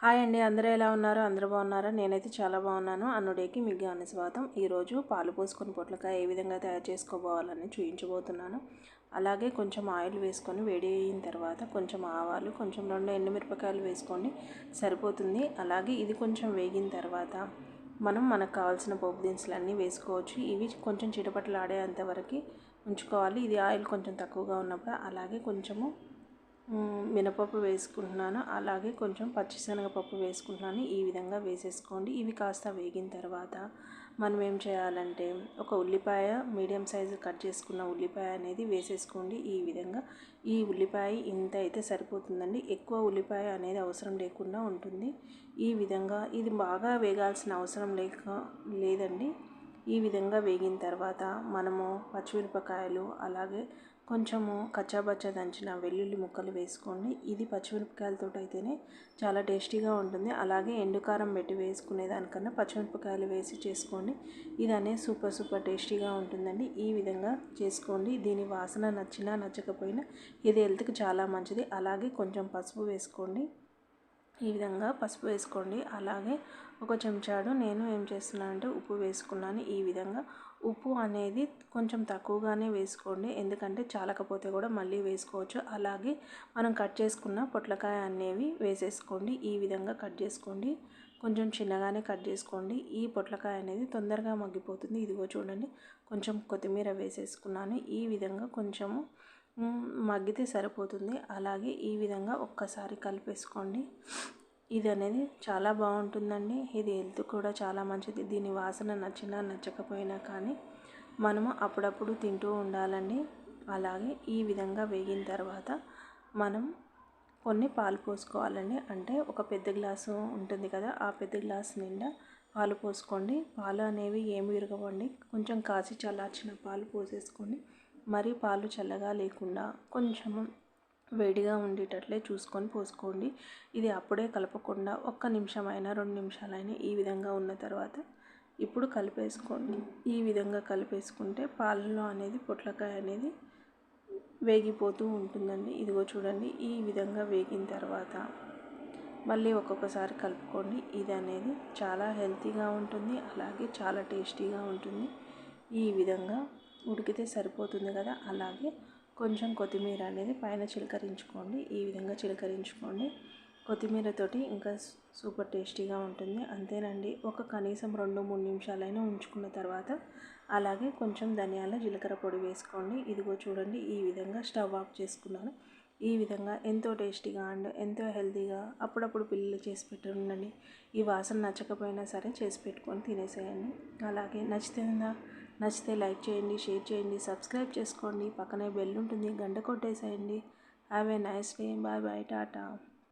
Hi అండి, అందరూ ఎలా ఉన్నారు? అందరూ బాగున్నారా? నేనైతే చాలా బాగున్నాను. అన్నుడేకి మీకు గాని స్వాగతం. ఈరోజు పాలు పోసుకొని పొట్లకాయ ఏ విధంగా తయారు చేసుకోవాలని చూపించబోతున్నాను. అలాగే కొంచెం ఆయిల్ వేసుకొని వేడి అయిన తర్వాత కొంచెం ఆవాలు, కొంచెం 2 ఎండుమిరపకాయలు వేసుకోండి, సరిపోతుంది. అలాగే ఇది కొంచెం వేగిన తర్వాత మనకు కావాల్సిన పోపు దినుసులన్నీ వేసుకోవచ్చు. ఇవి కొంచెం చిటపటలాడేంత వరకు ఉంచుకోవాలి. ఇది ఆయిల్ కొంచెం తక్కువగా ఉన్నప్పుడు అలాగే కొంచెము మినపప్పు వేసుకుంటున్నాను, అలాగే కొంచెం పచ్చిశనగపప్పు వేసుకుంటున్నాను. ఈ విధంగా వేసేసుకోండి. ఇవి కాస్త వేగిన తర్వాత మనం ఏం చేయాలంటే ఒక ఉల్లిపాయ, మీడియం సైజు కట్ చేసుకున్న ఉల్లిపాయ అనేది వేసేసుకోండి. ఈ విధంగా ఈ ఉల్లిపాయ ఇంత అయితే సరిపోతుందండి, ఎక్కువ ఉల్లిపాయ అనేది అవసరం లేకుండా ఉంటుంది. ఈ విధంగా ఇది బాగా వేగాల్సిన అవసరం లేదండి. ఈ విధంగా వేగిన తర్వాత మనము పచ్చిమిరపకాయలు, అలాగే కొంచెము కచ్చాబచ్చా దంచిన వెల్లుల్లి ముక్కలు వేసుకోండి. ఇది పచ్చిమిరపకాయలతో అయితేనే చాలా టేస్టీగా ఉంటుంది. అలాగే ఎండుకారం పెట్టి వేసుకునే దానికన్నా పచ్చిమిరపకాయలు వేసి చేసుకోండి. ఇది అనేది సూపర్ టేస్టీగా ఉంటుందండి. ఈ విధంగా చేసుకోండి. దీని వాసన నచ్చినా నచ్చకపోయినా ఇది హెల్త్కి చాలా మంచిది. అలాగే కొంచెం పసుపు వేసుకోండి. ఈ విధంగా పసుపు వేసుకోండి. అలాగే ఒక చెంచాడు నేను ఏం చేస్తున్నానంటే ఉప్పు వేసుకున్నాను. ఈ విధంగా ఉప్పు అనేది కొంచెం తక్కువగానే వేసుకోండి, ఎందుకంటే చాలకపోతే కూడా మళ్ళీ వేసుకోవచ్చు. అలాగే మనం కట్ చేసుకున్న పొట్లకాయ అనేవి వేసేసుకోండి. ఈ విధంగా కట్ చేసుకోండి, కొంచెం చిన్నగానే కట్ చేసుకోండి. ఈ పొట్లకాయ అనేది తొందరగా మగ్గిపోతుంది. ఇదిగో చూడండి, కొంచెం కొత్తిమీర వేసేసుకున్నాను. ఈ విధంగా కొంచెము మగ్గితే సరిపోతుంది. అలాగే ఈ విధంగా ఒక్కసారి కలిపేసుకోండి. ఇది అనేది చాలా బాగుంటుందండి. ఇది హెల్త్ కూడా చాలా మంచిది. దీని వాసన నచ్చినా నచ్చకపోయినా కానీ మనము అప్పుడప్పుడు తింటూ ఉండాలండి. అలాగే ఈ విధంగా వేగిన తర్వాత మనం కొన్ని పాలు పోసుకోవాలండి. అంటే ఒక పెద్ద గ్లాసు ఉంటుంది కదా, ఆ పెద్ద గ్లాసు నిండా పాలు పోసుకోండి. పాలు అనేవి ఏమి విరగవండి, కొంచెం కాచి చల్లార్చిన పాలు పోసేసుకోండి. మరీ పాలు చల్లగా లేకుండా కొంచెము వేడిగా ఉండేటట్లే చూసుకొని పోసుకోండి. ఇది అప్పుడే కలపకుండా 1 నిమిషమైనా 2 నిమిషాలైనా ఈ విధంగా ఉన్న తర్వాత ఇప్పుడు కలిపేసుకోండి. ఈ విధంగా కలిపేసుకుంటే పాలలో అనేది పొట్లకాయ అనేది వేగిపోతూ ఉంటుందండి. ఇదిగో చూడండి, ఈ విధంగా వేగిన తర్వాత మళ్ళీ ఒక్కొక్కసారి కలుపుకోండి. ఇది అనేది చాలా హెల్తీగా ఉంటుంది, అలాగే చాలా టేస్టీగా ఉంటుంది. ఈ విధంగా ఉడికితే సరిపోతుంది కదా. అలాగే కొంచెం కొత్తిమీర అనేది పైన చిలకరించుకోండి. ఈ విధంగా చిలకరించుకోండి. కొత్తిమీరతోటి ఇంకా సూపర్ టేస్టీగా ఉంటుంది. అంతేనండి. ఒక కనీసం 2-3 నిమిషాలైనా ఉంచుకున్న తర్వాత అలాగే కొంచెం ధనియాల జీలకర్ర పొడి వేసుకోండి. ఇదిగో చూడండి, ఈ విధంగా స్టవ్ ఆఫ్ చేసుకున్నాను. ఈ విధంగా ఎంతో టేస్టీగా అండ్ ఎంతో హెల్తీగా అప్పుడప్పుడు పిల్లలు చేసి పెట్టండి. ఈ వాసన నచ్చకపోయినా సరే చేసి పెట్టుకొని తినేసేయండి. అలాగే నచ్చితే లైక్ చేయండి, షేర్ చేయండి, సబ్స్క్రైబ్ చేసుకోండి. పక్కనే బెల్ ఉంటుంది, గంట కొట్టేసేయండి. Have a nice day. Bye bye, Tata.